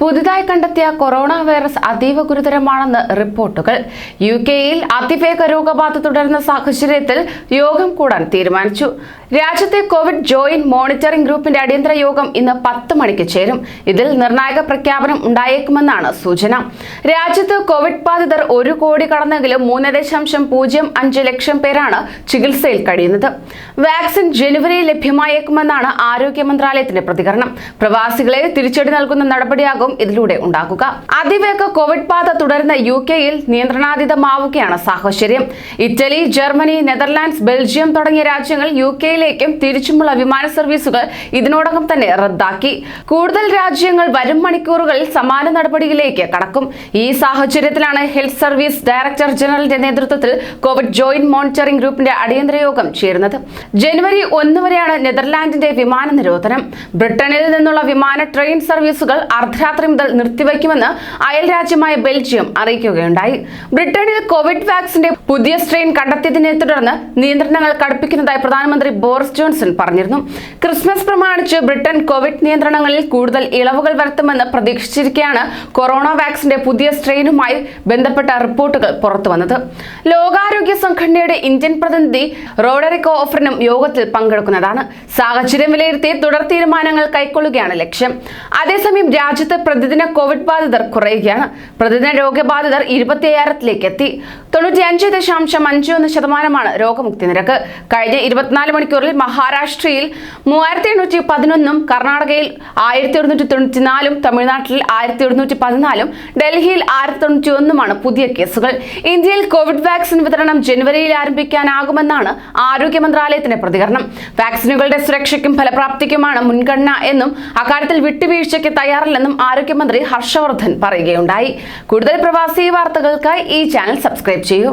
പുതുതായി കണ്ടെത്തിയ corona virus അതീവ ഗുരുതരമാണെന്ന് റിപ്പോർട്ടുകൾ. യുകെയിൽ അതിവേഗ രോഗബാധ തുടരുന്ന സാഹചര്യത്തിൽ യോഗം കൂടാൻ തീരുമാനിച്ചു. രാജ്യത്തെ കോവിഡ് ജോയിന്റ് മോണിറ്ററിംഗ് ഗ്രൂപ്പിന്റെ അടിയന്തര യോഗം ഇന്ന് 10 മണിക്ക് ചേരും. ഇതിൽ നിർണായക പ്രഖ്യാപനം ഉണ്ടായേക്കുമെന്നാണ് സൂചന. രാജ്യത്ത് കോവിഡ് ബാധിതർ 1 കോടി കടന്നെങ്കിലും 3.05 ലക്ഷം പേരാണ് ചികിത്സയിൽ കഴിയുന്നത്. വാക്സിൻ ജനുവരിയിൽ ലഭ്യമായേക്കുമെന്നാണ് ആരോഗ്യ മന്ത്രാലയത്തിന്റെ പ്രതികരണം. പ്രവാസികളെ തിരിച്ചടി നൽകുന്ന നടപടിയാകും ഇതിലൂടെ ഉണ്ടാകുക. അതിവേഗ കോവിഡ് ബാധ തുടരുന്ന യുകെയിൽ നിയന്ത്രണാതീതമാവുകയാണ് സാഹചര്യം. ഇറ്റലി, ജർമ്മനി, നെതർലാൻഡ്സ്, ബെൽജിയം തുടങ്ങിയ രാജ്യങ്ങൾ യുകെയിലേക്കും തിരിച്ചുമുള്ള വിമാന സർവീസുകൾ ഇതിനോടകം തന്നെ റദ്ദാക്കി. കൂടുതൽ രാജ്യങ്ങൾ വരും മണിക്കൂറുകളിൽ സമാന നടപടിയിലേക്ക് കടക്കും. ഈ സാഹചര്യത്തിലാണ് ഹെൽത്ത് സർവീസ് ഡയറക്ടർ ജനറലിന്റെ നേതൃത്വത്തിൽ കോവിഡ് ജോയിന്റ് മോണിറ്ററിംഗ് ഗ്രൂപ്പിന്റെ അടിയന്തര യോഗം ചേരുന്നത്. ജനുവരി 1 വരെയാണ് നെതർലാൻഡിന്റെ വിമാന നിരോധനം. ബ്രിട്ടനിൽ നിന്നുള്ള വിമാന ട്രെയിൻ സർവീസുകൾ അർദ്ധരാത്രി മുതൽ നിർത്തിവെക്കുമെന്ന് അയൽ രാജ്യമായ ബെൽജിയം അറിയിക്കുകയുണ്ടായി. ബ്രിട്ടനിൽ കോവിഡ് വാക്സിന്റെ പുതിയ സ്ട്രെയിൻ കണ്ടെത്തിയതിനെ തുടർന്ന് നിയന്ത്രണങ്ങൾ കടുപ്പിക്കുന്നതായി പ്രധാനമന്ത്രി ബോറിസ് ജോൺസൺ പറഞ്ഞിരുന്നു. ക്രിസ്മസ് പ്രമാണിച്ച് ബ്രിട്ടൻ കോവിഡ് നിയന്ത്രണങ്ങളിൽ കൂടുതൽ ഇളവുകൾ വരുത്തുമെന്ന് പ്രതീക്ഷിച്ചിരിക്കെയാണ് കൊറോണ വാക്സിന്റെ പുതിയ സ്ട്രെയിനുമായി ബന്ധപ്പെട്ട റിപ്പോർട്ടുകൾ പുറത്തുവന്നത്. ലോകാരോഗ്യ സംഘടനയുടെ ഇന്ത്യൻ പ്രതിനിധി റോഡറിക് ഓഫറിനും യോഗത്തിൽ പങ്കെടുക്കുന്നതാണ്. സാഹചര്യം വിലയിരുത്തി തുടർ തീരുമാനങ്ങൾ കൈക്കൊള്ളുകയാണ് ലക്ഷ്യം. അതേസമയം രാജ്യത്ത് പ്രതിദിന കോവിഡ് ബാധിതർ കുറയുകയാണ്. പ്രതിദിന രോഗബാധിതർ 25,000-ലേക്ക് എത്തി. 95.51% രോഗമുക്തി നിരക്ക്. കഴിഞ്ഞ 24 മണിക്കൂറിൽ മഹാരാഷ്ട്രയിൽ 3811, കർണാടകയിൽ 1194, തമിഴ്നാട്ടിൽ 1114, ഡൽഹിയിൽ 1091 പുതിയ കേസുകൾ. ഇന്ത്യയിൽ കോവിഡ് വാക്സിൻ വിതരണം ജനുവരിയിൽ ആരംഭിക്കാനാകുമെന്നാണ് ആരോഗ്യ മന്ത്രാലയത്തിന്റെ പ്രതികരണം. വാക്സിനുകളുടെ സുരക്ഷയ്ക്കും ഫലപ്രാപ്തിക്കുമാണ് മുൻഗണന എന്നും അക്കാര്യത്തിൽ വിട്ടുവീഴ്ചയ്ക്ക് തയ്യാറില്ലെന്നും ആരോഗ്യമന്ത്രി ഹർഷവർദ്ധൻ പറയുകയുണ്ടായി. കൂടുതൽ പ്രവാസി വാർത്തകൾക്കായി ഈ ചാനൽ സബ്സ്ക്രൈബ് ചെയ്യൂ.